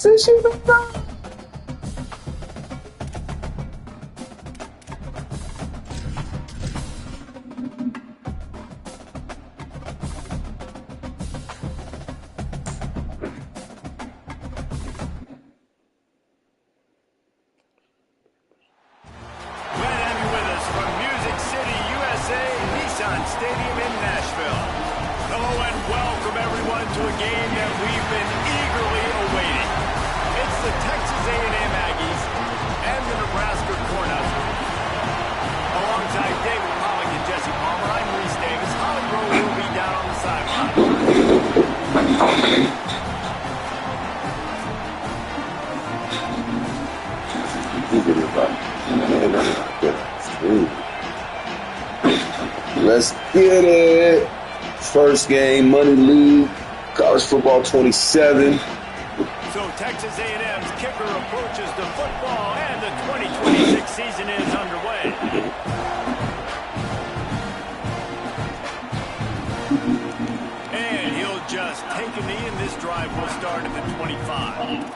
said she was done. Stadium in Nashville. Hello and welcome everyone to a game that we've been eagerly awaiting. It's the Texas A&M Aggies and the Nebraska Cornhuskers. Alongside David Pollock and Jesse Palmer, I'm Reese Davis. Holly Rowe will be down on the sideline. Let's get it. First game, Money League, College Football 27. So Texas A&M's kicker approaches the football, and the 2026 season is underway. And he'll just take a knee, and this drive will start at the 25.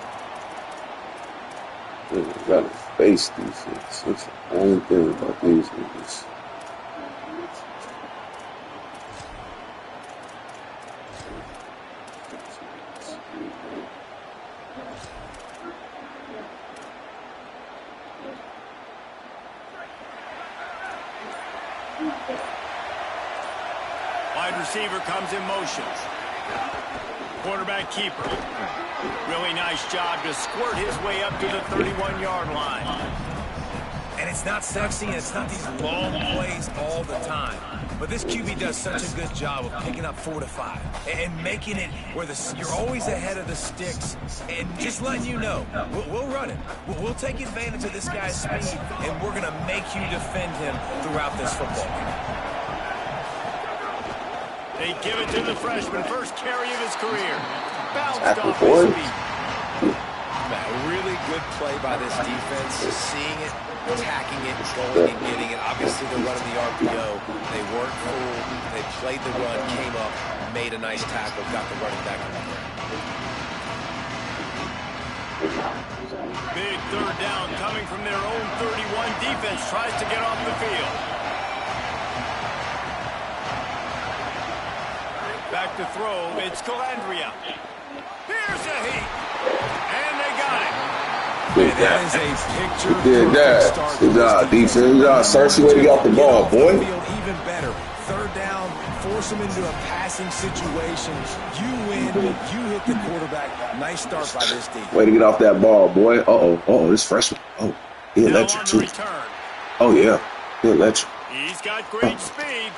Got a face defense. That's the only thing about these niggas. Wide receiver comes in motion. Quarterback keeper. Really nice job to squirt his way up to the 31-yard line. And it's not sexy, and it's not these long plays all the time. But this QB does such a good job of picking up 4 to 5 and making it where you're always ahead of the sticks and just letting you know, we'll run it. We'll take advantage of this guy's speed, and we're going to make you defend him throughout this football game. They give it to the freshman, first carry of his career. Bounced off his feet. A really good play by this defense, seeing it, attacking it, going and getting it. Obviously, they're running the RPO. They weren't fooled. They played the run, came up, made a nice tackle, got the running back on the ground. Big third down coming from their own 31. Defense tries to get off the field. Back to throw, it's Calandria. Here's a heat. And they got it. And that is a picture. Did that. Good job, defense. Good job. Cersei, way to get off the ball, boy. Even better. Third down, force them into a passing situation. You win, you hit the quarterback. Nice start by this team. Way to get off that ball, boy. Uh-oh, this freshman. Oh, he electric, too. Oh, yeah. He electric. He's got great speed.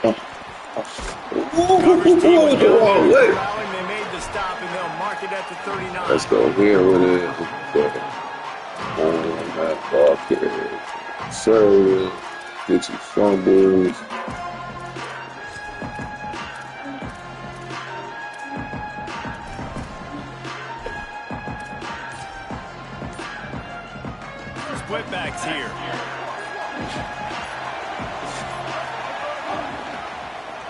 Coverage team was they made the stop, and they'll mark it at the 39. Let's go here with it. On that ball carry. Service. Get some fumbles. Split backs here.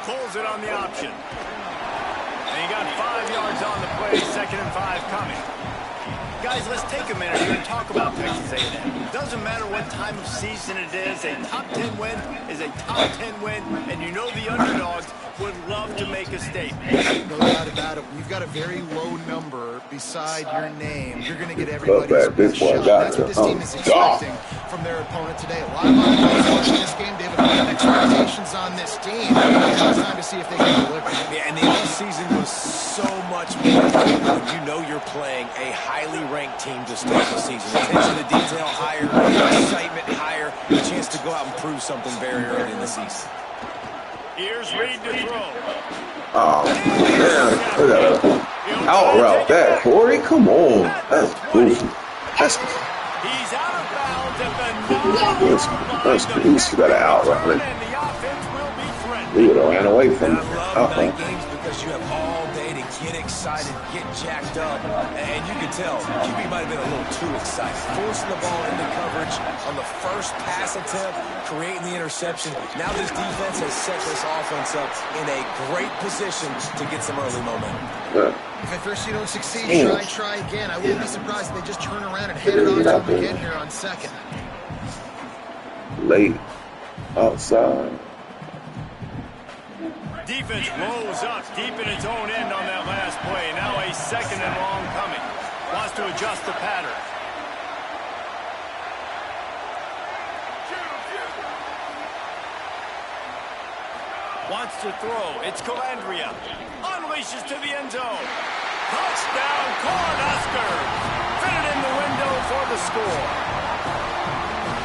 Pulls it on the option. And he got 5 yards on the play, 2nd and 5 coming. Guys, let's take a minute here and talk about Texas A&M. It doesn't matter what time of season it is. A top 10 win is a top 10 win, and you know the underdogs would love to make a statement. No doubt about it. When you've got a very low number beside your name, you're going to get everybody's best shot. That's what this team is expecting from their opponent today. A lot of guys watching this game, David, have expectations on this team. It's time to see if they can deliver. Yeah, and the offseason was so much more when you know you're playing a highly ranked team to start the season. Attention to detail higher, excitement higher, a chance to go out and prove something very early in the season. Here's Reed to throw. Oh, man. Look at that. Out route that, Corey. Come on. That's goofy. That's He's out of bounds at the 9-yard that's goofy. You got to out route it. and the offense will be threatened. He would have ran away from And it. I love night games because you have all day to get excited, get jacked up, and you can tell QB might have been a little too excited. Forcing the ball into coverage on the first pass attempt, creating the interception. Now this defense has set this offense up in a great position to get some early momentum. Yeah. If at first you don't succeed, try again. I wouldn't be surprised if they just turn around and hand it off to him again here on second. Late outside. Defense rolls up deep in its own end on that last play. Now a second and long coming. Wants to adjust the pattern. Wants to throw. It's Calandria. Unleashes to the end zone. Touchdown, Cornhuskers. Fit it in the window for the score.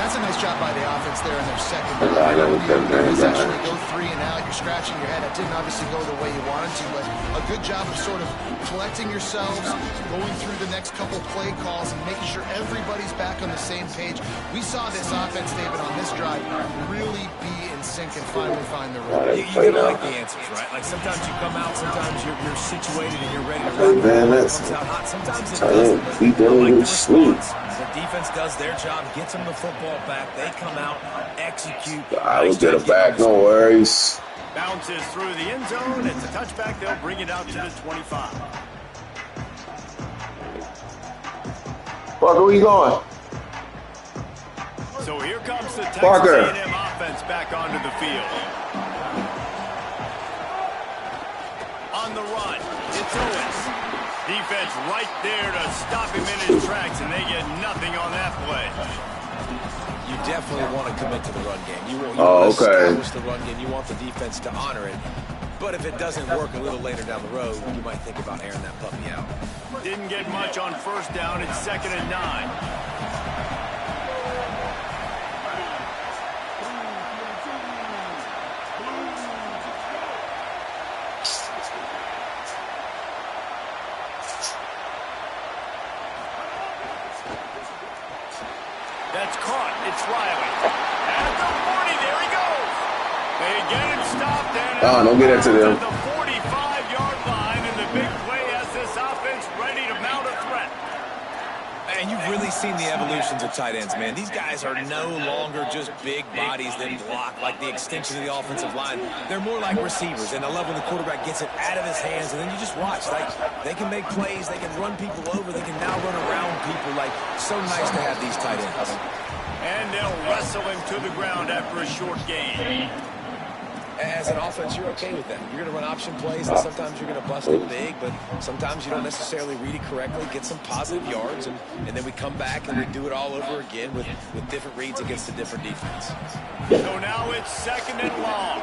That's a nice job by the offense there in their secondary. Essentially go 3 and out. You're scratching your head. It didn't obviously go the way you wanted to, but a good job of sort of collecting yourselves, going through the next couple play calls, and making sure everybody's back on the same page. We saw this offense, David, on this drive really be in sync and finally find the run. You gotta like the answers, right? Like sometimes you come out, sometimes you're situated and you're ready to run. Man, that's sometimes it doesn't. He doing his sleep. The defense does their job, gets them the football back. They come out, execute. I will get it back, no worries. Bounces through the end zone. It's a touchback. They'll bring it out to the 25. Parker, where you going? So here comes the Texas Parker. A&M offense back onto the field. On the run, it's Owens. Defense right there to stop him in his tracks, and they get nothing on that play. You definitely want to commit to the run game. You want to establish the run game. You want the defense to honor it. But if it doesn't work a little later down the road, you might think about airing that puppy out. Didn't get much on first down. It's 2nd and 9. That's caught. It's Riley. At the 40, there he goes. They get him stopped. And don't get it to them. The 45-yard line, and the big play has this offense ready to mount a threat. And you've really seen the evolutions of tight ends, man. These guys are no longer just big bodies that block like the extension of the offensive line. They're more like receivers, and I love when the quarterback gets it out of his hands, and then you just watch. Like, they can make plays, they can run people over, they can now run around people. Like, so nice to have these tight ends. And they'll wrestle him to the ground after a short gain. As an offense, you're okay with that. You're going to run option plays, and sometimes you're going to bust it big, but sometimes you don't necessarily read it correctly, get some positive yards, and then we come back and we do it all over again with different reads against a different defense. So now it's 2nd and long.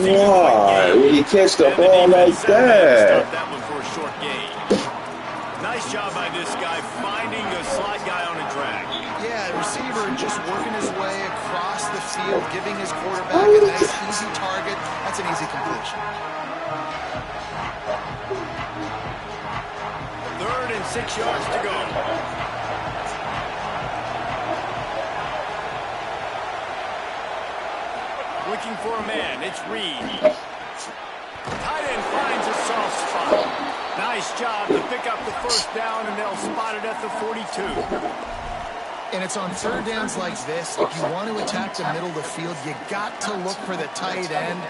Why would he catch the ball like that? That one for a short gain. Nice job by this guy finding the slot guy on a drag. Yeah, the receiver just working his way across the field, giving his quarterback a nice, easy target. That's an easy completion. 3rd and 6 yards to go. Looking for a man. It's Reed. Tight end finds a soft spot. Nice job to pick up the first down, and they'll spot it at the 42. And it's on 3rd downs like this. If you want to attack the middle of the field, you got to look for the tight end.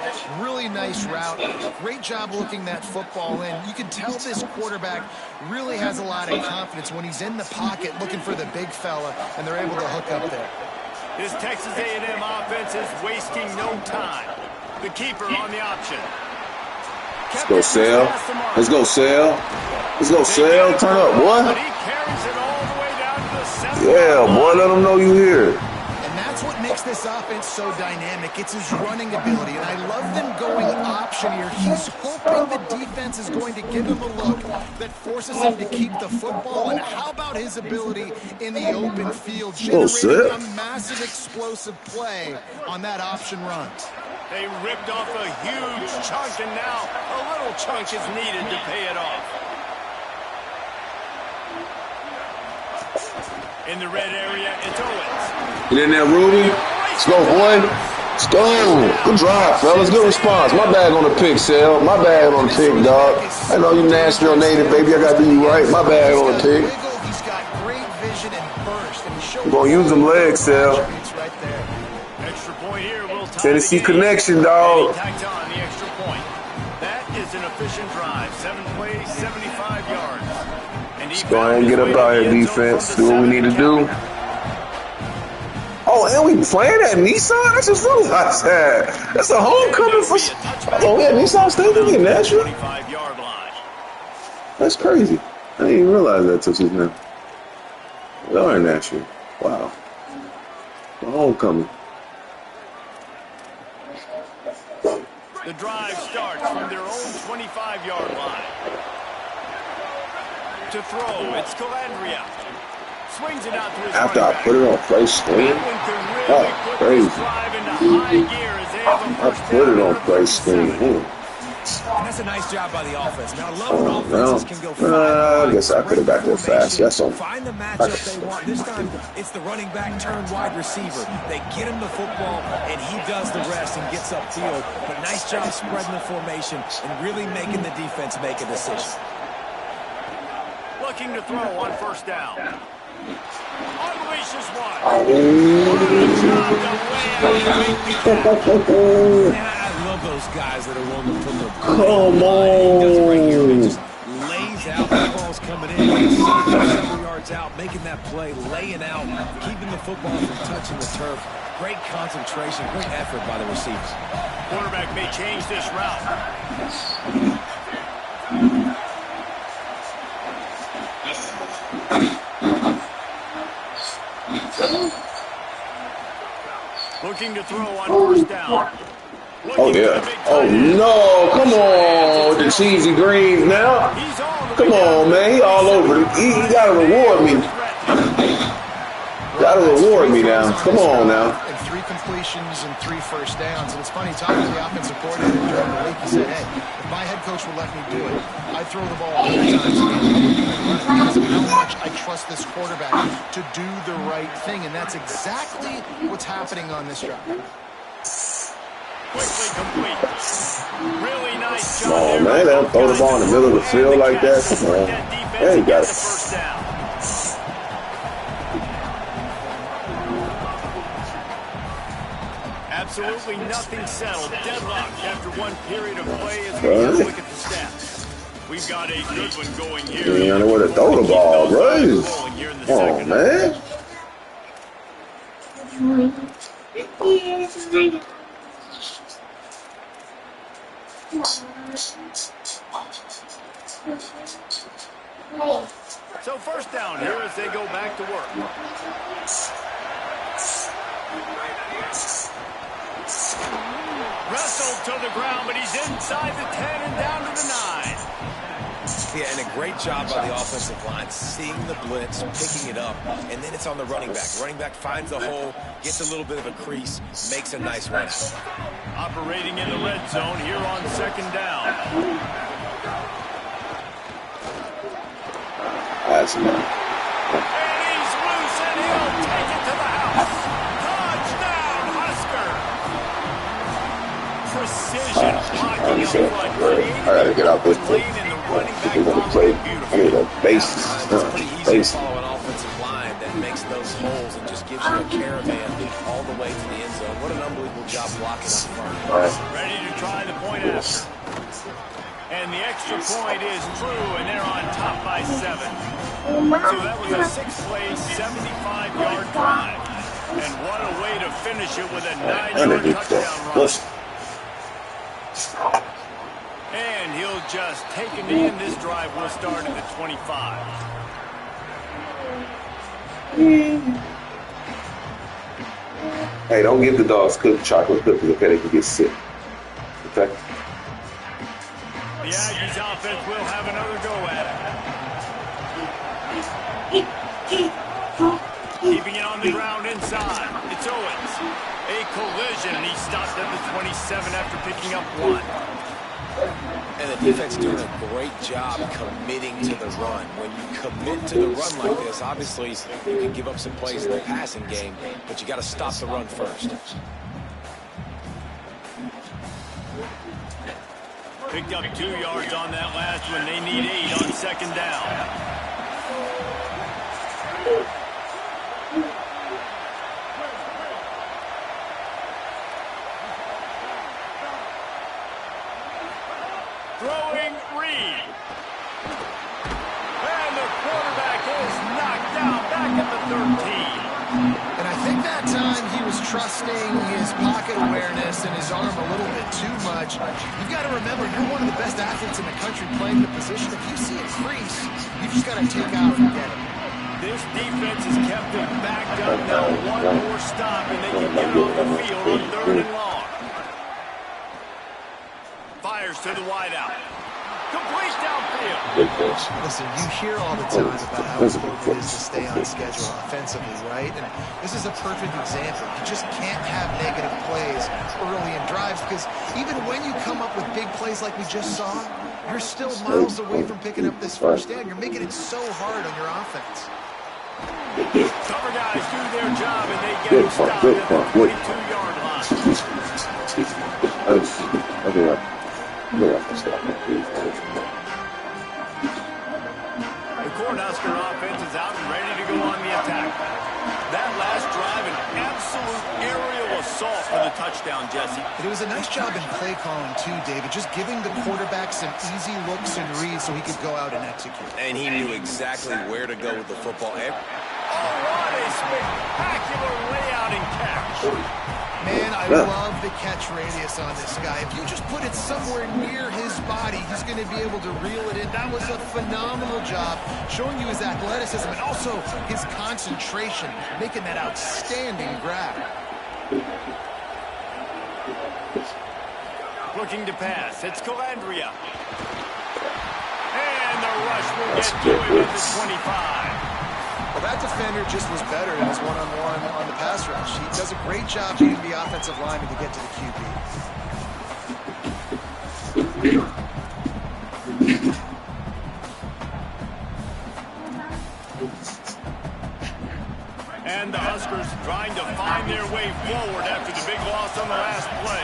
Really nice route. Great job looking that football in. You can tell this quarterback really has a lot of confidence when he's in the pocket looking for the big fella, and they're able to hook up there. This Texas A&M offense is wasting no time. The keeper on the option. Let's go, Sale. Let's go, Sale. Let's go, Sale. Turn up, boy. But he carries it all the way down to the 7. Yeah, boy, let them know you here. And that's what makes this offense so dynamic. It's his running ability, and I love them going option here. He's hoping the defense is going to give him a look that forces him to keep the football. And how about his ability in the open field, generating a massive explosive play on that option run. They ripped off a huge chunk, and now a little chunk is needed to pay it off. In the red area, it's Owens. Get in there, Rudy. Let's go, boy. Let's go. Good drive, fellas. Good response. My bag on the pick, Sal. My bag on the pick, dog. I know you Nashville native, baby. I got to do you right. My bag on the pick. He's got great vision and burst, and he's showing We're going to use them legs, Sal. Right there. Extra point here will tie Tennessee the game. connection, dog. And he tacked on the extra point. That is an efficient drive. 7 plays, 75 yards. And Let's go ahead and get up out here, defense. Do what we need to do. Oh, and we playing at Nissan? I just realized that. That's a homecoming for... Oh, yeah, Nissan Stadium in Nashville? 25-yard line. That's crazy. I didn't even realize that till just now. We are in Nashville. Wow. A homecoming. The drive starts from their own 25-yard line. To throw, it's Calandria. Swings it out to his After I put it on play screen? Oh, crazy. I put it on play screen. And that's a nice job by the offense. Now, I love when offenses can go I guess I could have got there fast. That's on. Find the matchup they want. This time, it's the running back turned wide receiver. They get him the football, and he does the rest and gets upfield. But nice job spreading the formation and really making the defense make a decision. Looking to throw on first down. Unleashes one. I love those guys that are willing to put their Come on. He does it right here. He just lays out. The ball's coming in. Several yards out, making that play, laying out, keeping the football from touching the turf. Great concentration, great effort by the receivers. Quarterback may change this route. Looking to throw on first down. Oh, yeah. Oh, no. Come on with the cheesy greens now. Come on, man. He all over. He got to reward me. Got to reward me now. Come on now. And 3 completions and 3 first downs. And it's funny, talking to the offensive coordinator during the week, he said, hey, if my head coach would let me do it, I'd throw the ball 100 times a game because of how much I trust this quarterback to do the right thing. And that's exactly what's happening on this drive. Quickly complete. Really nice job. Oh, man, they don't throw the ball in the middle of the field like that. Come on. There you got it. First down. Absolutely nothing settled. Deadlock after one period of play as we look at the stats. We've got a good one going here. You know where to throw the ball, bro. Come on, man. So first down here as they go back to work. Wrestled to the ground, but he's inside the 10 and down to the 9. Yeah, and a great job by the offensive line, seeing the blitz, picking it up, and then it's on the running back. Running back finds a hole, gets a little bit of a crease, makes a nice run. Operating in the red zone here on second down. That's enough. And he's loose, and he'll take it to the house. Touchdown, Husker. Precision blocking up front. I gotta get out this play. People want to play. I need a basis. Basis. Follow an offensive line that makes those holes and just gives you a caravan all the way to the end zone. What an unbelievable job blocking up front. Ready to try the point after. And the extra point is true, and they're on top by 7. So that was a 6-play, 75-yard drive. And what a way to finish it with a 9-yard touchdown run. And he'll just take it in. This drive will start at the 25. Hey, don't give the dogs chocolate cookies, okay? They can get sick. Okay? The Aggies offense will have another go at it. Keeping it on the ground inside. It's Owens. A collision, and he stopped at the 27 after picking up 1. And the defense doing a great job committing to the run. When you commit to the run like this, obviously you can give up some plays in the passing game, but you got to stop the run first. Picked up 2 yards on that last one. They need 8 on second down. Throwing Reed. And the quarterback is knocked down back at the 13. And I think that time he was trusting his pocket awareness and his arm a little bit too much. You've got to remember, you're one of the best athletes in the country playing the position. If you see a crease, you've just got to take out and get it. This defense has kept him backed up now. One more stop, and they can get off the field on 3rd and long. Fires to the wideout. Complete downfield. Listen, you hear all the time about how important it is to stay on schedule offensively, right? And this is a perfect example. You just can't have negative plays early in drives because even when you come up with big plays like we just saw, you're still miles away from picking up this first down. You're making it so hard on your offense. Cover guys do their job, and they get him stopped at the 22-yard line. The Cornhusker offense is out and ready to go on the attack. That last drive, an absolute aerial assault for the touchdown, Jesse. It was a nice job in play calling, too, David, just giving the quarterback some easy looks and reads so he could go out and execute. And he knew exactly where to go with the football. Oh, what a spectacular layout and catch. Man, I love the catch radius on this guy. If you just put it somewhere near his body, he's going to be able to reel it in. That was a phenomenal job, showing you his athleticism and also his concentration, making that outstanding grab. Looking to pass. It's Calandria. And the rush will get to him at the 25. Well, that defender just was better in his one-on-one on the pass rush. He does a great job beating the offensive lineman to get to the QB. And the Huskers trying to find their way forward after the big loss on the last play.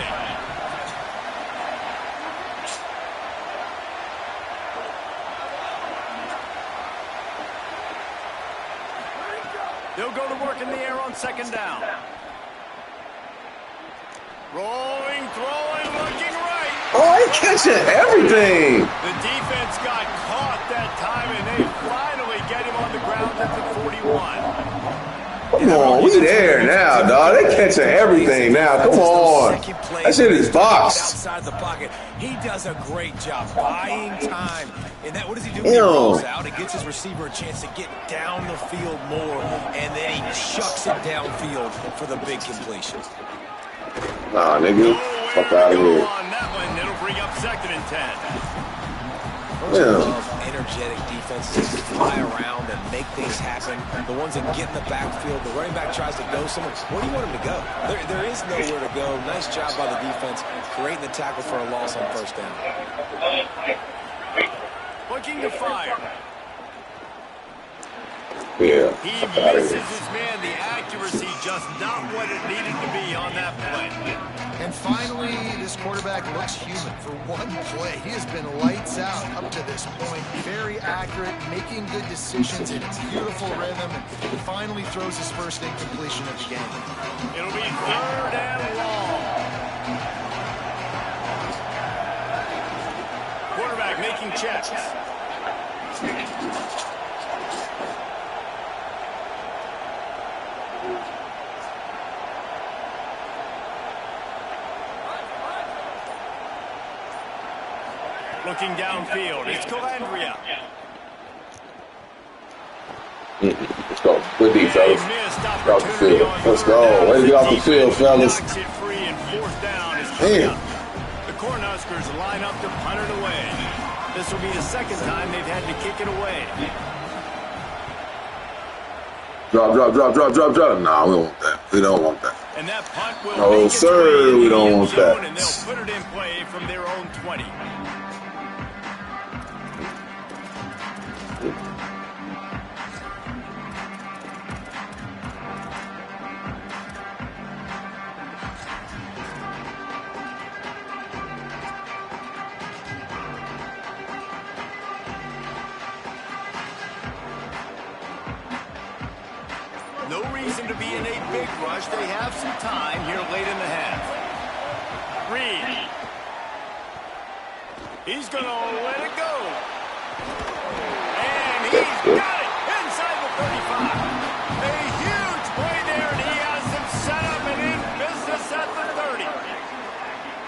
They'll go to work in the air on 2nd down. Rolling, throwing, looking right. Oh, he catching everything. The defense got caught that time, and they finally get him on the ground at the 41. Come on, we there now, dog. They catching everything now. Come on. That shit is boxed. Outside the pocket. He does a great job buying time. And that, what does he do? He rolls out and gets his receiver a chance to get down the field more, and then he chucks it downfield for the big completion. Nah, nigga. Fuck out of here. On that one, it'll bring up 2nd and 10. Energetic defenses that fly around and make things happen. The ones that get in the backfield, the running back tries to go somewhere. Where do you want him to go? There is nowhere to go. Nice job by the defense creating the tackle for a loss on 1st down. Looking to fire. Yeah. He misses his man. The accuracy just not what it needed to be on that play. And finally, this quarterback looks human for one play. He has been lights out up to this point. Very accurate, making good decisions in a beautiful rhythm, and finally throws his first incompletion of the game. It'll be 3rd and long. Quarterback making checks. Looking downfield, it's Calandria. Let's go. Good D, fellas. Get off the field. Let's go. Way to get off the field, fellas. Knocks it free, and 4th down is Damn. The Cornhuskers line up to punt it away. This will be the 2nd time they've had to kick it away. Drop. Nah, we don't want that. We don't want that. And that punt will No, make its way sir, into we the don't end want zone, that. and they'll put it in play from their own 20. No reason to be in a big rush. They have some time here late in the half. Reed. He's going to let it go. And he's got it inside the 35. A huge play there, and he has them set up and in business at the 30.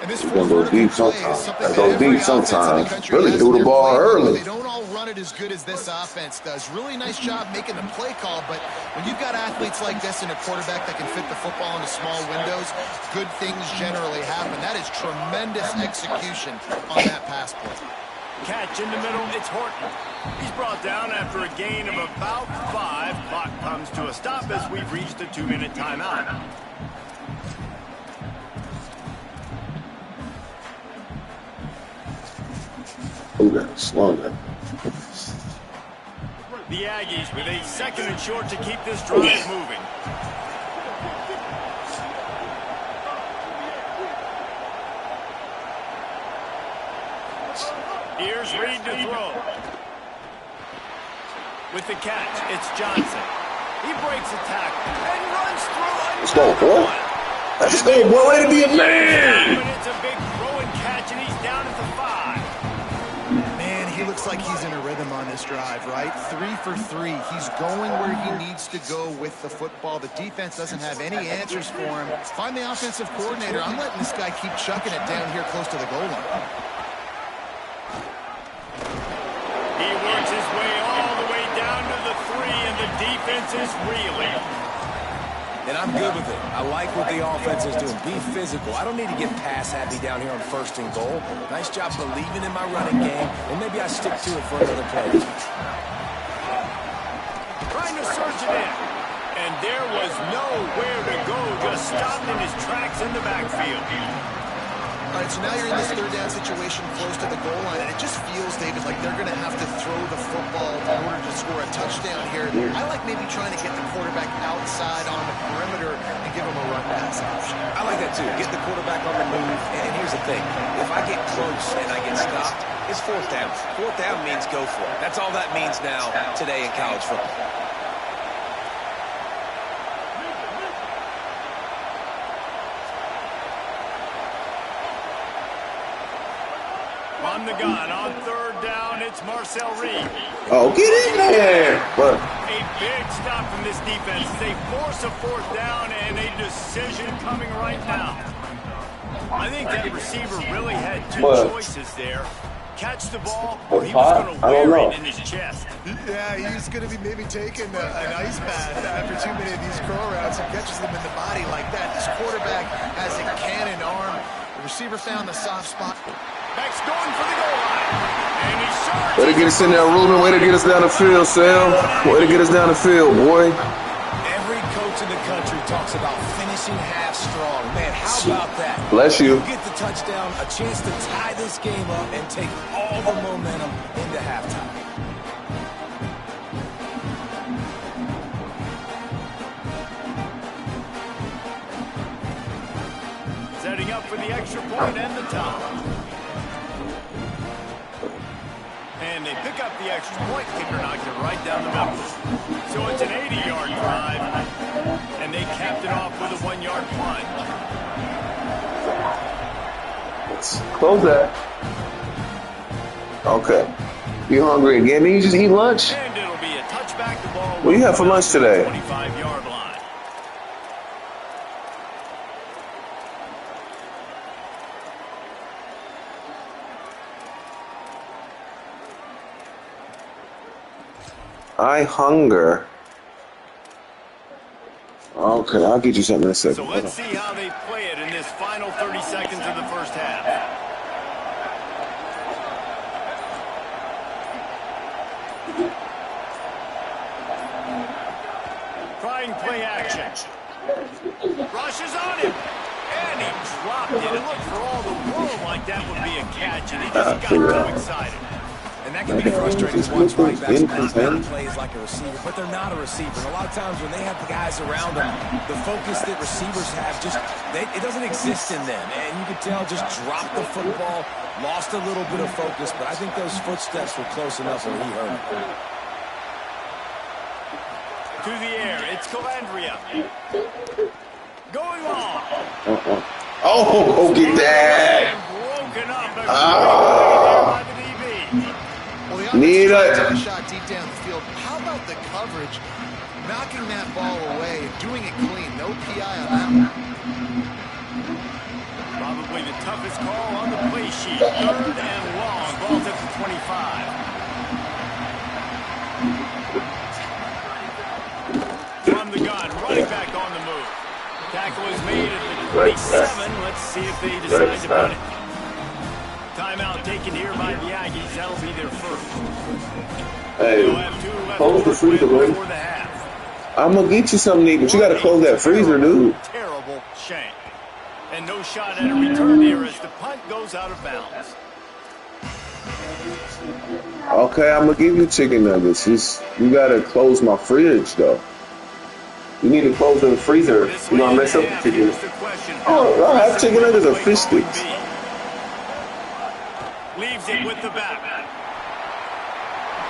And this goes deep sometimes. That goes deep sometimes. Really threw the ball early. They don't all run it as good as this offense does. Really nice job making the play call, but when you've got athletes like this and a quarterback that can fit the football into small windows, good things generally happen. That is tremendous execution on that pass play. Catch in the middle, it's Horton. He's brought down after a gain of about 5. Clock comes to a stop as we've reached a 2-minute timeout. Oh, that's slow. The Aggies with a 2nd and short to keep this drive moving. Here's Reed to throw. With the catch, it's Johnson. He breaks a tackle and runs through. Let's go, boy. Let's go, boy. Way to be a man. It's a big throw and catch, and he's down at the 5. Man, he looks like he's in a rhythm on this drive, right? 3 for 3. He's going where he needs to go with the football. The defense doesn't have any answers for him. Find the offensive coordinator. I'm letting this guy keep chucking it down here close to the goal line. He works his way all the way down to the 3, and the defense is reeling. And I'm good with it. I like what the offense is doing. Be physical. I don't need to get pass happy down here on 1st and goal. Nice job believing in my running game, and maybe I stick to it for another play. Trying to surge it in. And there was nowhere to go. Just stopped in his tracks in the backfield. All right, so now you're in this 3rd down situation close to the goal line, and it just feels, David, like they're going to have to throw the football in order to score a touchdown here. I like maybe trying to get the quarterback outside on the perimeter and give him a run pass option. I like that too. Get the quarterback on the move. And here's the thing. If I get close and I get stopped, it's 4th down. 4th down means go for it. That's all that means now today in college football. On the gun, on 3rd down, it's Marcel Reed. Oh, get in there. But A big stop from this defense. They force a 4th down and a decision coming right now. I think that receiver really had 2 choices there. Catch the ball, or he was going to wear it in his chest. Yeah, he's going to be maybe taking an ice bath after too many of these curl routes and catches them in the body like that. This quarterback has a cannon arm. The receiver found the soft spot. Back's going for the goal line. And he charges. way to get us in there, Ruben. Way to get us down the field, Sam. Way to get us down the field, boy. Every coach in the country talks about finishing half strong. Man, how about that? Bless you. Get the touchdown, a chance to tie this game up and take all the momentum into halftime. Setting up for the extra point and the top. And they pick up the extra point. Kicker knocked it right down the middle. So it's an 80-yard drive. And they capped it off with a 1-yard plunge. Let's close that. Okay. You hungry again? Did you just eat lunch? And it'll be a touchback. The ball. What do you have for lunch today? 25-yard line. I hunger. Okay, I'll get you something in a second. So let's see how they play it in this final 30 seconds of the first half. Trying play action. Rushes on him. And he dropped it. It looked for all the world like that would be a catch, and he just got too excited. And that can be frustrating to watch running backs make plays like a receiver, but they're not a receiver. And a lot of times when they have the guys around them, the focus that receivers have it doesn't exist in them. And you can tell just dropped the football, lost a little bit of focus, but I think those footsteps were close enough where he heard it. To the air, it's Calandria. Going long. Oh, get that. Broken up. Need Take it. a shot deep down the field. How about the coverage? Knocking that ball away and doing it clean. No PI on that one. Probably the toughest call on the play sheet. 3rd and long. Ball's at the 25. From the gun, running back on the move. Tackle is made at the 27. Let's see if they decide to put it. Timeout taken here by the Aggies. That'll be their first. Hey, They'll have 2 left close the freezer, buddy. before the half. I'm gonna get you something to eat, but you gotta close that freezer, dude. Terrible shank. And no shot at a return here as the punt goes out of bounds. Okay, I'm gonna give you chicken nuggets. You gotta close my fridge, though. You need to close the freezer. You know, I mess up the chicken. Oh, I have chicken nuggets or fish sticks. Leaves it with the back.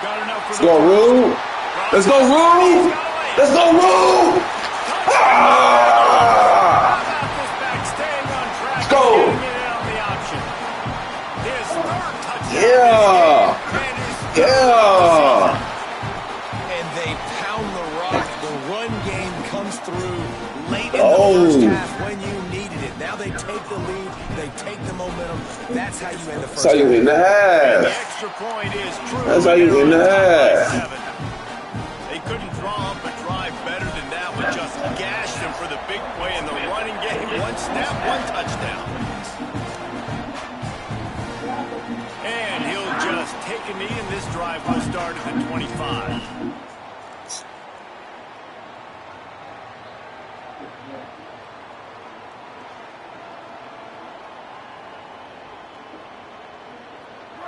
Got enough for Let's go, Rue. Let's go, Rue. Let's go, Rue. Ah! Let's go. Yeah. Yeah. And they pound the rock. The run game comes through late in the Oh. first half when you needed it. Now they take the lead. They take the momentum. That's how you end the first That's how you half. in the The half. extra point is true. That's how you in the half. They couldn't draw up a drive better than that one. Just gashed them for the big play in the running game. 1 snap, 1 touchdown. And he'll just take a knee, and this drive will start at the 25.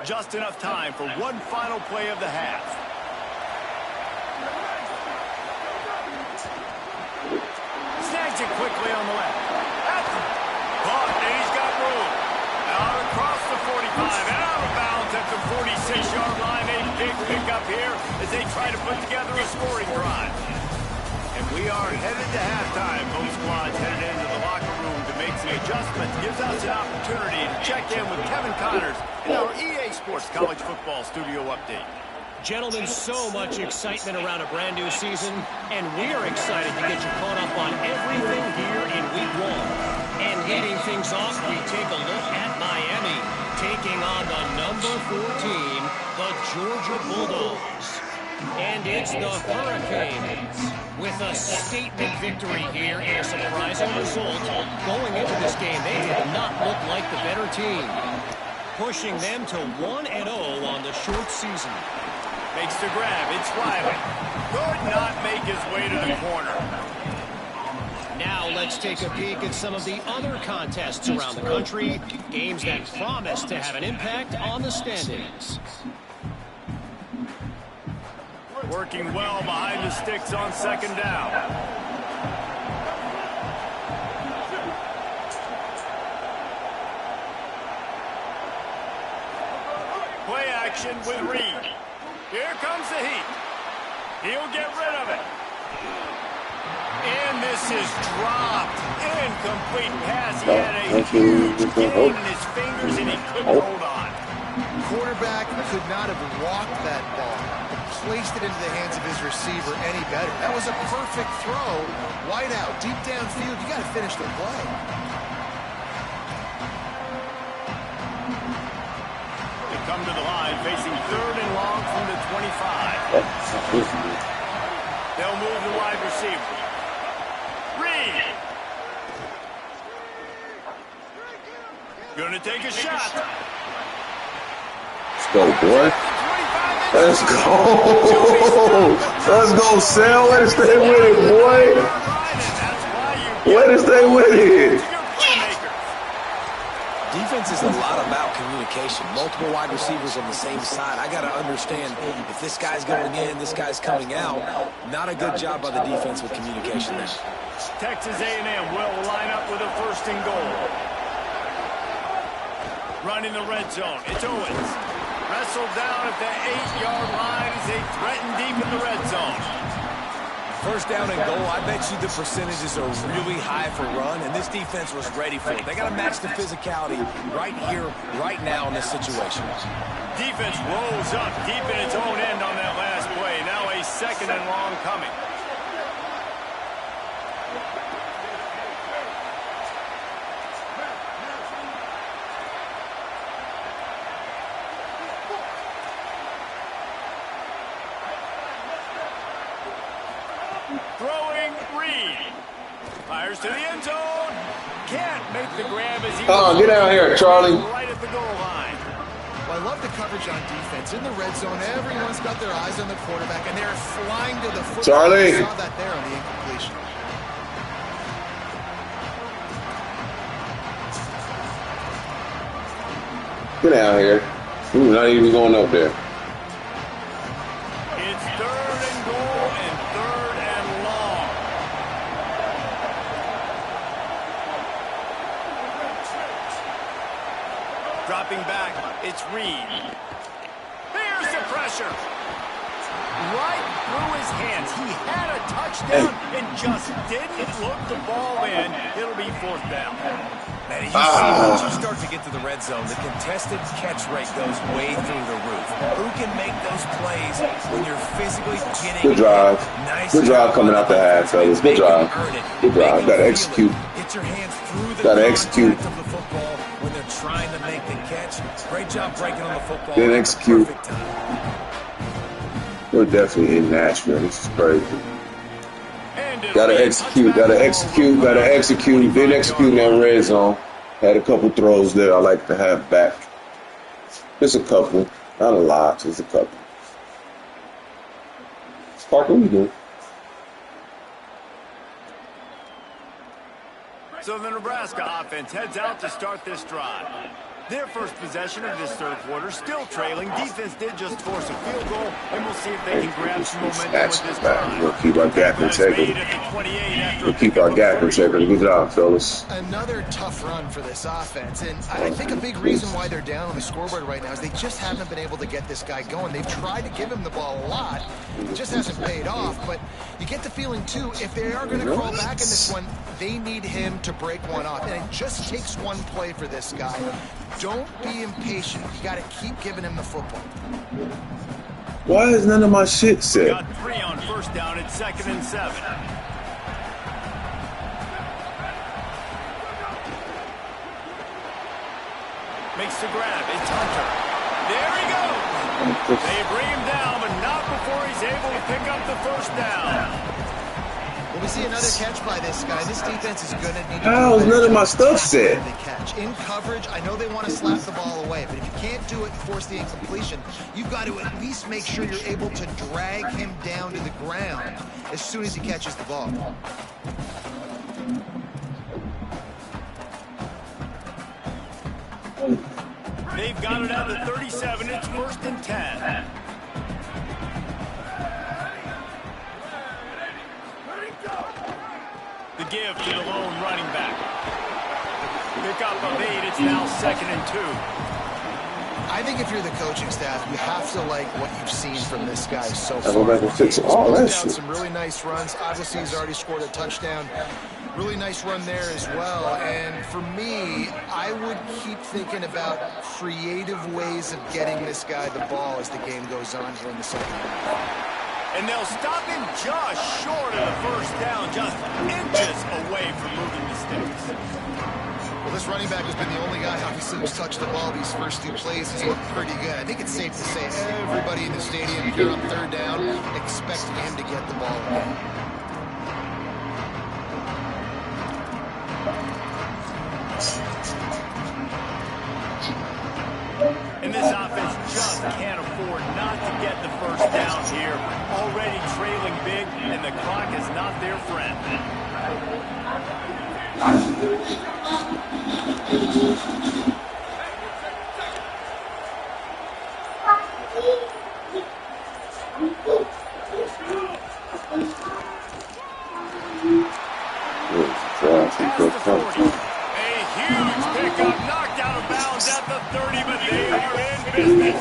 Just enough time for one final play of the half. Snags it quickly on the left. Caught, and he's got room. Out across the 45 and out of bounds at the 46-yard line. A big pickup here as they try to put together a scoring drive. And we are headed to halftime. Both squads headed into the locker room to make some adjustments. Gives us an opportunity to check in with Kevin Connors in our EA Sports College Football Studio Update. Gentlemen, so much excitement around a brand new season, and we're excited to get you caught up on everything here in Week 1. And leading things off, we take a look at Miami, taking on the number 4 team, the Georgia Bulldogs. And it's the Hurricanes with a statement victory here in a surprising result. Going into this game, they did not look like the better team, pushing them to 1-0 on the short season. Makes the grab. It's Riley. Could not make his way to the corner. Now let's take a peek at some of the other contests around the country. Games that promise to have an impact on the standings. Working well behind the sticks on 2nd down. Play action with Reed. Here comes the heat. He'll get rid of it. And this is dropped. Incomplete pass. He had a huge gain in his fingers and he couldn't hold on. Quarterback could not have walked that ball, placed it into the hands of his receiver any better. That was a perfect throw. Wide out, deep downfield. You got to finish the play. They come to the line facing 3rd and long from the 25. They'll move the wide receiver. Reed. Gonna take a shot. Let's go, boy. Let's go. Let's go, Sam. Let us stay with it, boy. Let us stay with it. Defense is a lot about communication. Multiple wide receivers on the same side. I got to understand if this guy's going in, this guy's coming out. Not a good job by the defense with communication there. Texas A&M will line up with a 1st and goal. Running the red zone. It's Owens. Wrestled down at the 8-yard line as they threaten deep in the red zone. First down and goal, I bet you the percentages are really high for run, and this defense was ready for it. They got to match the physicality right here, right now in this situation. Defense rolls up deep in its own end on that last play. Now a 2nd and long coming. Throwing Reed. Fires to the end zone. Can't make the grab as he get out here, Charlie. Right at the goal line. Well, I love the coverage on defense. In the red zone, everyone's got their eyes on the quarterback, and they're flying to the football. Charlie. You saw that there on the incompletion. Get out here. Ooh, not even going up there. It's 3rd and goal and 3rd and long. Dropping back, it's Reed. There's the pressure. Right through his hands. He had a touchdown and just didn't look the ball in. It'll be 4th down. Man, you see, once you start to get to the red zone, the contested catch rate goes way through the roof. Who can make those plays when you're physically getting Good drive. Nice Good drive coming out the half, fellas. Good drive. Good drive. Got to execute. Get your hands through the Gotta execute. contact of the football when they're trying to make the catch. Great job breaking on the football. Then at the execute. perfect time. We're definitely in Nashville. This is crazy. Gotta execute. Gotta execute. Gotta execute. Didn't execute in that red zone. Had a couple throws there I like to have back. Just a couple. Not a lot. Just a couple. Parker, what you doing? So the Nebraska offense heads out to start this drive. Their first possession of this 3rd quarter, still trailing. Defense did just force a field goal, and we'll see if they can grab some momentum with this drive. We'll keep our gap in check. We'll keep our gap in check. Good job, fellas. Another tough run for this offense, and I think a big reason why they're down on the scoreboard right now is they just haven't been able to get this guy going. They've tried to give him the ball a lot. It just hasn't paid off, but you get the feeling, too, if they are going to crawl back in this one, they need him to break one off, and it just takes one play for this guy. Don't be impatient. You got to keep giving him the football. Why is none of my shit set? Got 3 on 1st down at 2nd and 7. Makes the grab. It's Hunter. There he goes. They bring him down, but not before he's able to pick up the 1st down. When we see another catch by this guy, this defense is going to need to How is none of my stuff set? catch. In coverage, I know they want to slap the ball away, but if you can't do it and force the incompletion, you've got to at least make sure you're able to drag him down to the ground as soon as he catches the ball. They've got it at the 37. It's 1st and 10. The give to the lone running back. Pick up a lead. It's now 2nd and 2. I think if you're the coaching staff, you have to like what you've seen from this guy so far. He's pulled down some really nice runs. Obviously, he's already scored a touchdown. Really nice run there as well. And for me, I would keep thinking about creative ways of getting this guy the ball as the game goes on here in the 2nd half. And they'll stop him just short of the 1st down, just inches away from moving the sticks. Well, this running back has been the only guy, obviously, who's touched the ball these first 2 plays. He's looked pretty good. I think it's safe to say everybody in the stadium here on 3rd down expecting him to get the ball again. And this offense just can't afford not to get the 1st down here. Already trailing big, and the clock is not their friend. A huge pickup, knocked out of bounds at the 30, but they are in business.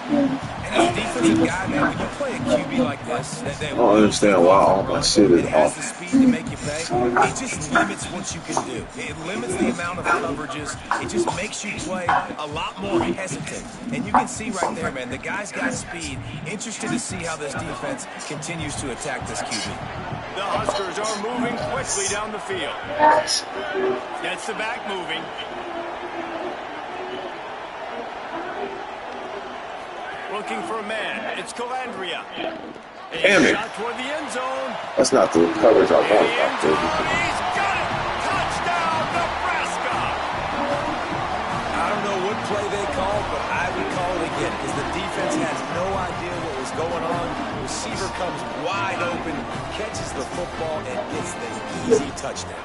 And as a defensive guy, man, when you play a QB QB like this, that I don't understand why all my shit is it has off. the speed to make you pay. It just limits what you can do. It limits the amount of coverages. It just makes you play a lot more hesitant. And you can see right there, man, the guy's got speed. Interested to see how this defense continues to attack this QB. The Huskers are moving quickly down the field. Gets the back moving. Looking for a man. It's Calandria. Damn it. Shot toward the end zone. That's not the coverage I want. He's got it. Touchdown, Nebraska. I don't know what play they called, but I would call it again because the defense has no idea what was going on. The receiver comes wide open, catches the football, and gets the easy touchdown.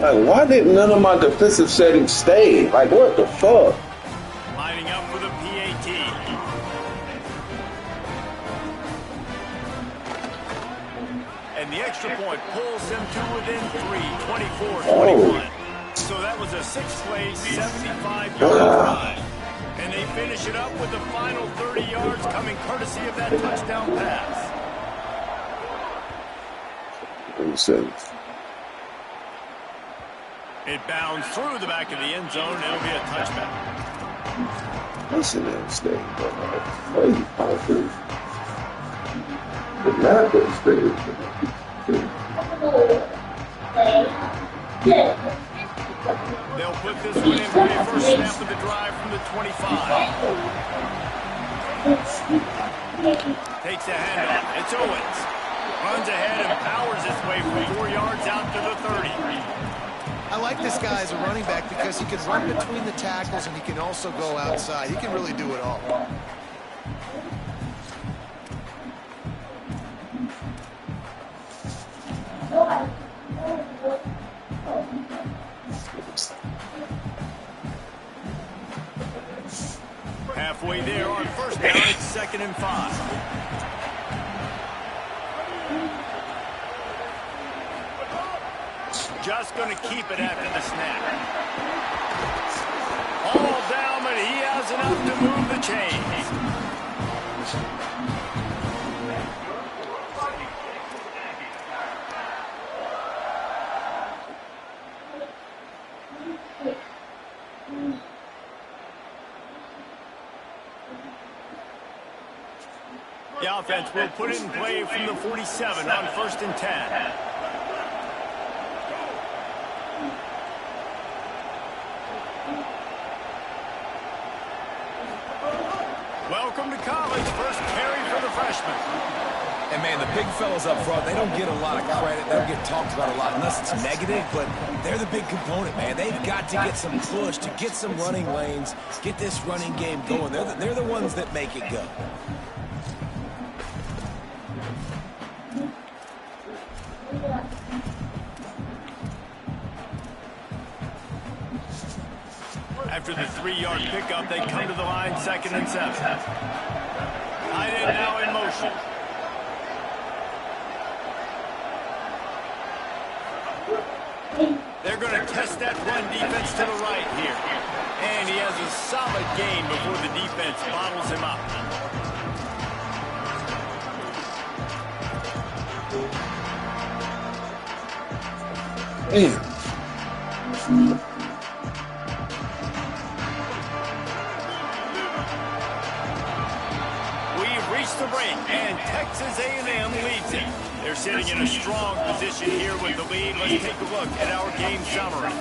Like, why didn't none of my defensive settings stay? Like, what the fuck? Lining up for the PAT. And the extra point pulls them to within 3, 24-21. So that was a 6-play, 75-yard drive. And they finish it up with the final 30 yards coming courtesy of that touchdown pass. 37. It bounds through the back of the end zone, and it'll be a touchback. That's an mistake, bro. Crazy politics. The map is big. They'll put this one in for the first snap of the drive from the 25. Takes a handoff. It's Owens. Runs ahead and powers his way from 4 yards out to the 30. I like this guy as a running back because he can run between the tackles and he can also go outside. He can really do it all. Halfway there on first down, it's 2nd and 5. Just going to keep it after the snap. All down, but he has enough to move the chains. The offense will put it in play from the 47 on 1st and 10. Welcome to college. First carry for the freshman. And, man, the big fellas up front, they don't get a lot of credit. They don't get talked about a lot unless it's negative, but they're the big component, man. They've got to get some push, to get some running lanes, get this running game going. They're the ones that make it go. After the 3-yard pickup, they come to the line, 2nd and 7. Tight end now in motion. They're going to test that run defense to the right here. And he has a solid gain before the defense bottles him up. We've reached the break, and Texas A&M leads it. They're sitting in a strong position here with the lead. Let's take a look at our game summary.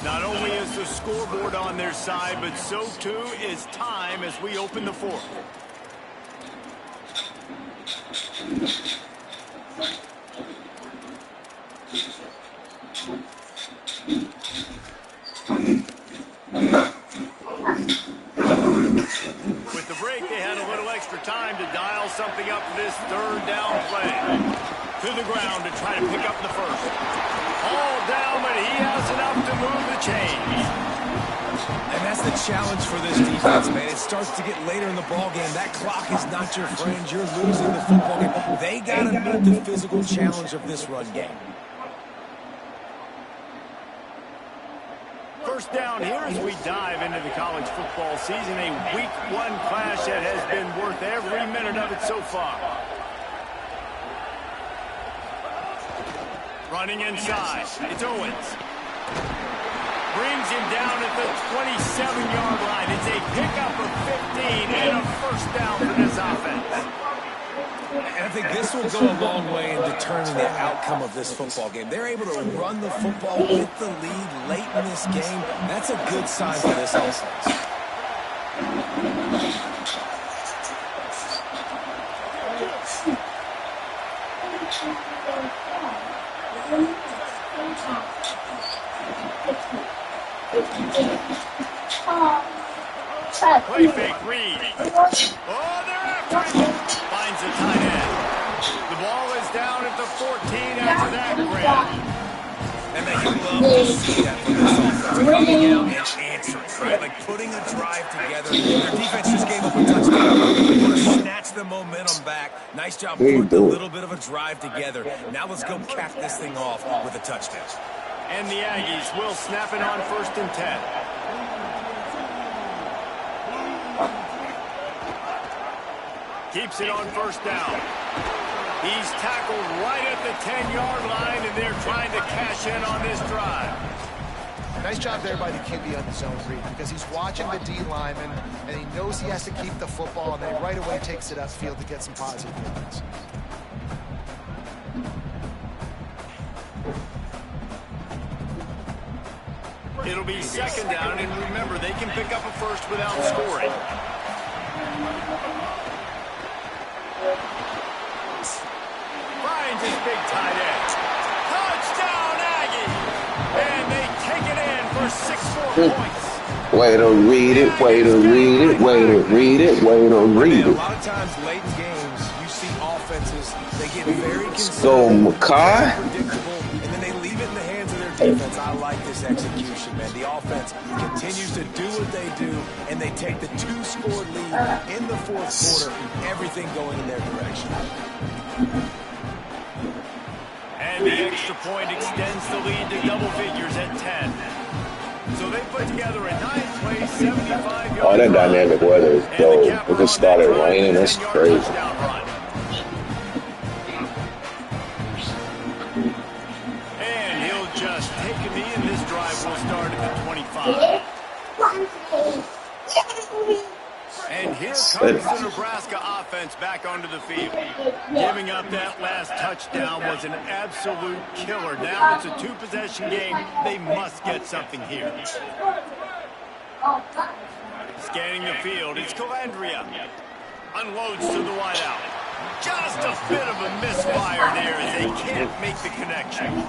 Not only is the scoreboard on their side, but so too is time as we open the fourth. With the break, they had a little extra time to dial something up for this 3rd down play. To the ground to try to pick up the first. All down, but he has enough to move the chains. And that's the challenge for this defense, man. It starts to get later in the ball game. That clock is not your friend. You're losing the football game. They got to meet the physical challenge of this run game. First down here as we dive into the college football season. A week 1 clash that has been worth every minute of it so far. Running inside. It's Owens. Brings him down at the 27-yard line. It's a pickup of 15 and a first down for this offense. And I think this will go a long way in determining the outcome of this football game. They're able to run the football with the lead late in this game. That's a good sign for this offense. Play fake read. Oh, they're after him. Finds the tight end. The ball is down at the 14 after that grab. And they love to see that from this offense. Coming out and answering, right? Like putting a drive together. Their defense just gave up a touchdown. They want to snatch the momentum back. Nice job putting a little bit of a drive together. Now let's go cap this thing off with a touchdown. And the Aggies will snap it on 1st and 10. Keeps it on 1st down. He's tackled right at the 10-yard line, and they're trying to cash in on this drive. Nice job there by the QB on the zone read, because he's watching the D lineman, and he knows he has to keep the football, and then he right away takes it upfield to get some positive yards. It'll be 2nd down, and remember, they can pick up a first without scoring. Finds his big tight end. Touchdown, Aggie! And they take it in for 6 more points. Way to read it, way to read it, way to read it, way to read it. A lot of times late in games, you see offenses, they get very So, Makai? predictable, and then they leave it in the hands of their defense. I like this execution, man. The offense continues to do what they do, and they take the 2-score lead in the 4th quarter, everything going in their direction. And the extra point extends the lead to double figures at 10. So they put together a 9-play, 75-yard Oh, that drive. dynamic weather is And dope. the It capper just on that started drive raining. is a That's 10-yard crazy. touchdown run. And he'll just take a knee, and this drive will start at the 25. And here comes the Nebraska offense back onto the field. Giving up that last touchdown was an absolute killer. Now it's a 2-possession game. They must get something here. Scanning the field, it's Calandria. Unloads to the wideout. Just a bit of a misfire there as they can't make the connection.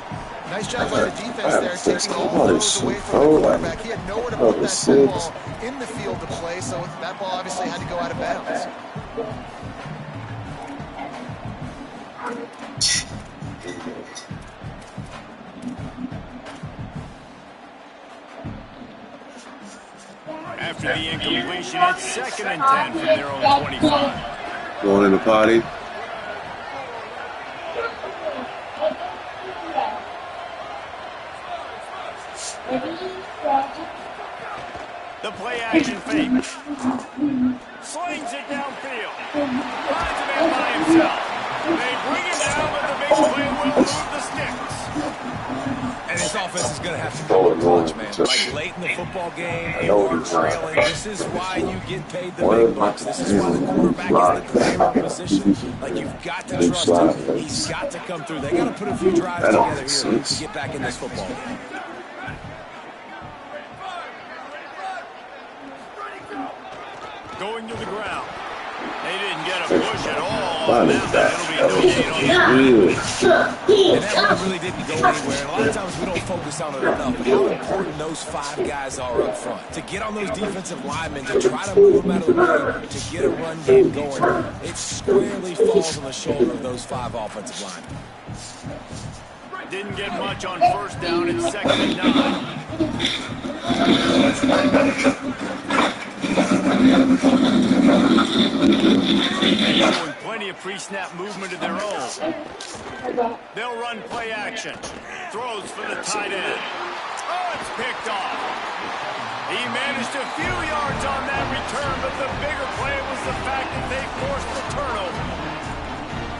Nice job by the defense there, taking all those away from the quarterback. He had nowhere to put that football in the field to play, so that ball obviously had to go out of bounds. After the incompletion, it's 2nd and 10 from their own 25. Going in the potty. The play action fake. Slings it downfield. Finds a man by himself. They bring him down, but the big play will move the sticks. And this offense is going to have to go with clutch, man. Like late in the football game, and you're trailing. This is why you get paid the big bucks. This is why the quarterback is the premier position. Like, you've got to trust him. He's got to come through. They got to put a few drives together here to get back in this football game. Going to the ground. They didn't get a push at all on that one. It'll be no gain on that. And that one really didn't go anywhere. And a lot of times we don't focus on it enough. But how important those 5 guys are up front. To get on those defensive linemen, to try to move them out of the way, to get a run game going. It squarely falls on the shoulder of those 5 offensive linemen. Didn't get much on 1st down. It's 2nd and 9. Showing plenty of pre-snap movement of their own. They'll run play action. Throws for the tight end. Oh, it's picked off. He managed a few yards on that return, but the bigger play was the fact that they forced the turnover.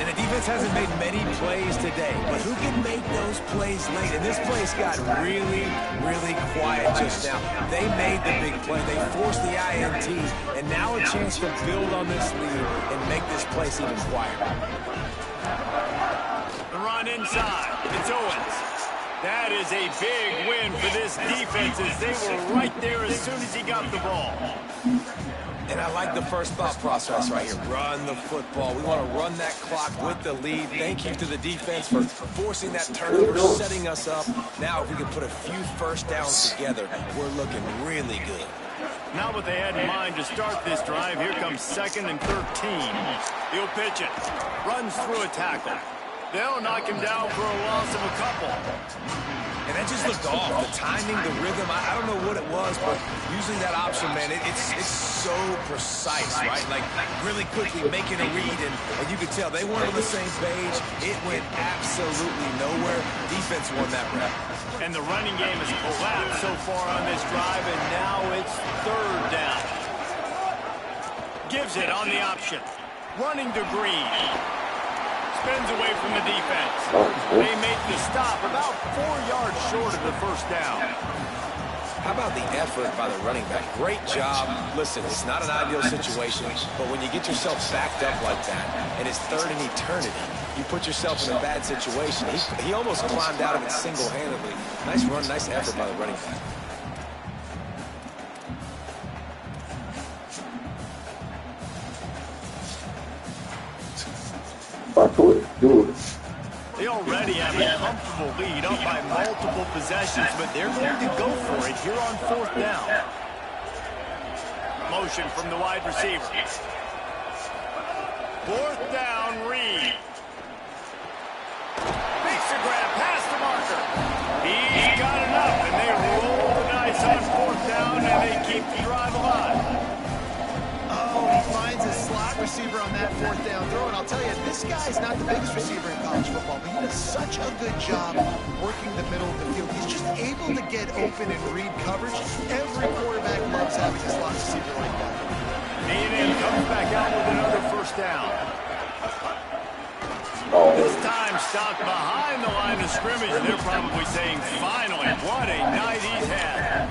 And the defense hasn't made many plays today, but who can make those plays late? And this place got really, really quiet just now. They made the big play. They forced the INT, and now a chance to build on this lead and make this place even quieter. The run inside. It's Owens. That is a big win for this defense as they were right there as soon as he got the ball. And I like the first thought process right here. Run the football. We want to run that clock with the lead. Thank you to the defense for forcing that turnover, setting us up. Now if we can put a few first downs together, we're looking really good. Not what they had in mind to start this drive. Here comes 2nd and 13. He'll pitch it. Runs through a tackle. They'll knock him down for a loss of a couple. And that just looked off. The timing, the rhythm, I don't know what it was, but using that option, man, it's so precise, right? Like, really quickly making a read, and you could tell they weren't on the same page. It went absolutely nowhere. Defense won that round. And the running game has collapsed so far on this drive, and now it's 3rd down. Gives it on the option. Running to Green. Spins away from the defense. They make the stop about 4 yards short of the first down. How about the effort by the running back? Great job. Listen, it's not an ideal situation, but when you get yourself backed up like that, and it's 3rd and eternity, you put yourself in a bad situation. He almost climbed out of it single-handedly. Nice run, nice effort by the running back. They already have a comfortable lead up by multiple possessions, but they're going to go for it here on 4th down. Motion from the wide receiver. 4th down, Reed. Makes the grab past the marker. He's got enough, and they roll the dice on 4th down, and they keep the drive alive. Oh, he finds a slot receiver on that 4th down throw, and I'll tell you, this guy's not the biggest receiver in college football, but he does such a good job working the middle of the field. He's just able to get open and read coverage. Every quarterback loves having a slot receiver like that. A&M comes back out with another 1st down. This time stopped behind the line of scrimmage, and they're probably saying, finally, what a night he's had.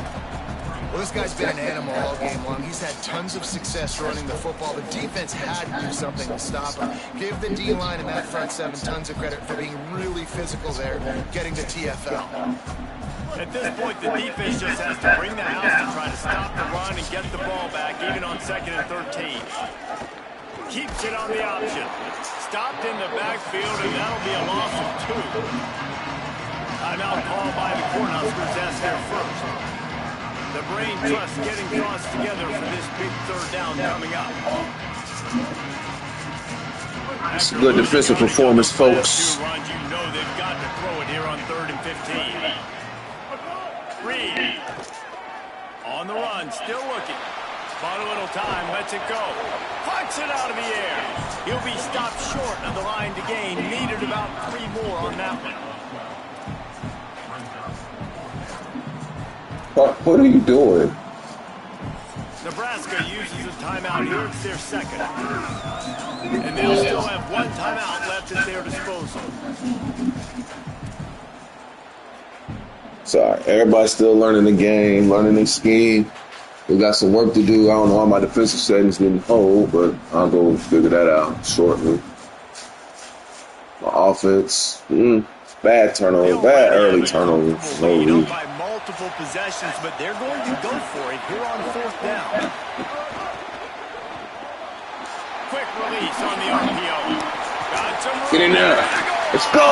Well, this guy's been an animal all game long. He's had tons of success running the football. The defense had to do something to stop him. Give the D-line and that front 7 tons of credit for being really physical there, getting to TFL. At this point, the defense just has to bring the house to try to stop the run and get the ball back, even on 2nd and 13. Keeps it on the option. Stopped in the backfield, and that'll be a loss of 2. Timeout called by the Cornhuskers. That's their first. The brain trust getting tossed together for this big 3rd down coming up. It's a good defensive performance, folks. Runs, you know they've got to throw it here on 3rd and 15. Reed on the run, still looking. Bought a little time, lets it go. Pucks it out of the air. He'll be stopped short of the line to gain. Needed about 3 more on that one. What are you doing? Nebraska uses a timeout here. It's their 2nd. And they'll still have 1 timeout left at their disposal. Sorry, everybody's still learning the game, learning the scheme. We got some work to do. I don't know how my defensive settings didn't hold, but I'll go figure that out shortly. My offense, bad turnover, bad early turnover. No reason. By multiple possessions, but they're going to go for it here on 4th down. Quick release on the RPO. Got some. Get in there. Let's go.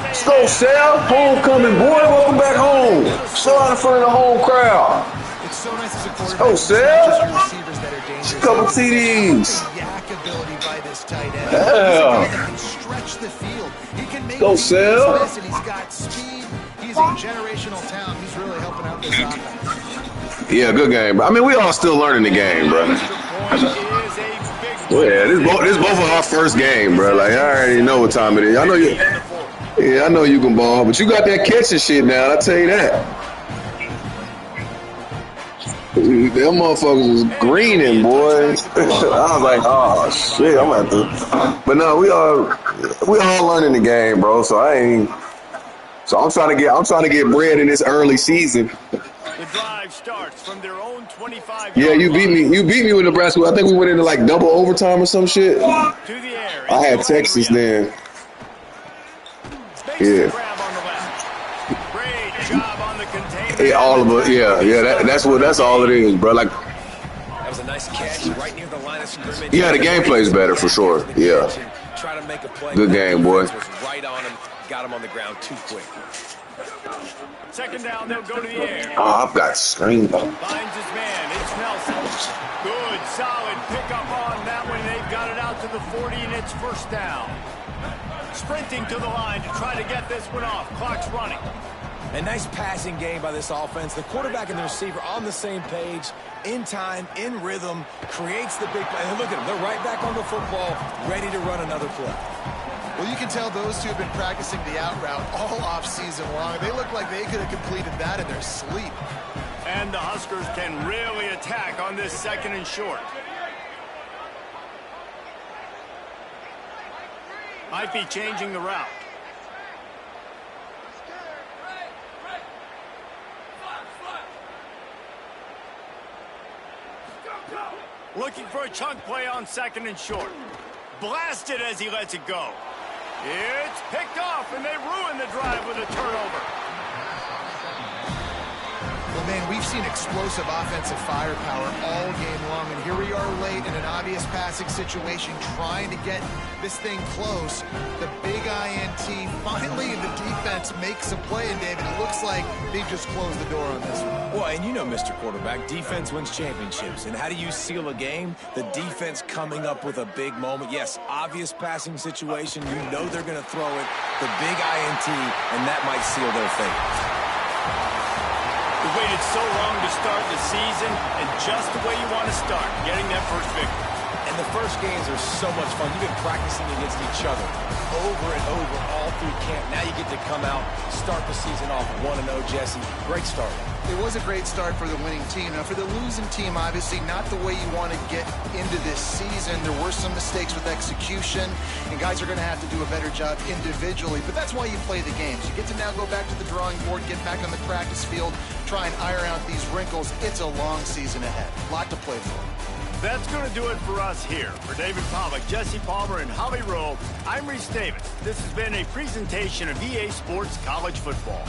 Let's go, Sal. Homecoming, boy. Welcome back home. Show out in front of the home crowd. It's so nice as a quarterback. Oh, Sal. Just your receivers that are dangerous. Couple TDs. The yak ability by this tight end. Yeah. He can stretch the field. He can make go, Sal. And he's got speed. He's a generational talent. He's really helping out this offense. Yeah, good game, bro. I mean, we all still learning the game, bro. Yeah, this both of our first game, bro. Like, I already know what time it is. I know you. Yeah, I know you can ball, but you got that catching shit now. I tell you that. Them motherfuckers was greening, boys. I was like, oh shit, I'm at the. But no, we all learning the game, bro. So I'm trying to get bread in this early season. The drive starts from their own 25. Yeah, you beat me. You beat me with Nebraska. I think we went into like double overtime or some shit. To the air. I had Texas then. Yeah. Great job on the containment. Yeah, all of it. Yeah. That's all it is, bro. Like, that was a nice catch right near the line of scrimmage. Yeah, the gameplay's better for sure. Yeah. Try to make a play. Good game, boy. Was right on him. Got him on the ground too quick. Second down, they'll go to the air. Oh, I've got screen. Finds his man. It's Nelson. Good, solid pickup on that one. They've got it out to the 40, and it's first down. Sprinting to the line to try to get this one off. Clock's running. A nice passing game by this offense. The quarterback and the receiver on the same page, in time, in rhythm, creates the big play. And look at them. They're right back on the football, ready to run another play. Well, you can tell those two have been practicing the out route all off season long. They look like they could have completed that in their sleep. And the Huskers can really attack on this second and short. Might be changing the route. Looking for a chunk play on second and short. Blasted as he lets it go. It's picked off, and they ruin the drive with a turnover. Well, man, we've seen explosive offensive firepower all game long, and here we are late in an obvious passing situation trying to get this thing close. The big INT, finally the defense makes a play, and David, it looks like they've just closed the door on this one. Well, and you know, Mr. Quarterback, defense wins championships. And how do you seal a game? The defense coming up with a big moment. Yes, obvious passing situation. You know they're going to throw it. The big INT, and that might seal their fate. We waited so long to start the season, and just the way you want to start, getting that first victory. And the first games are so much fun. You've been practicing against each other over and over all through camp. Now you get to come out, start the season off 1-0, Jesse. Great start. It was a great start for the winning team. Now, for the losing team, obviously not the way you want to get into this season. There were some mistakes with execution, and guys are going to have to do a better job individually. But that's why you play the games. You get to now go back to the drawing board, get back on the practice field, try and iron out these wrinkles. It's a long season ahead. A lot to play for. That's going to do it for us here. For David Pollack, Jesse Palmer, and Holly Rowe, I'm Reese Davis. This has been a presentation of EA Sports College Football.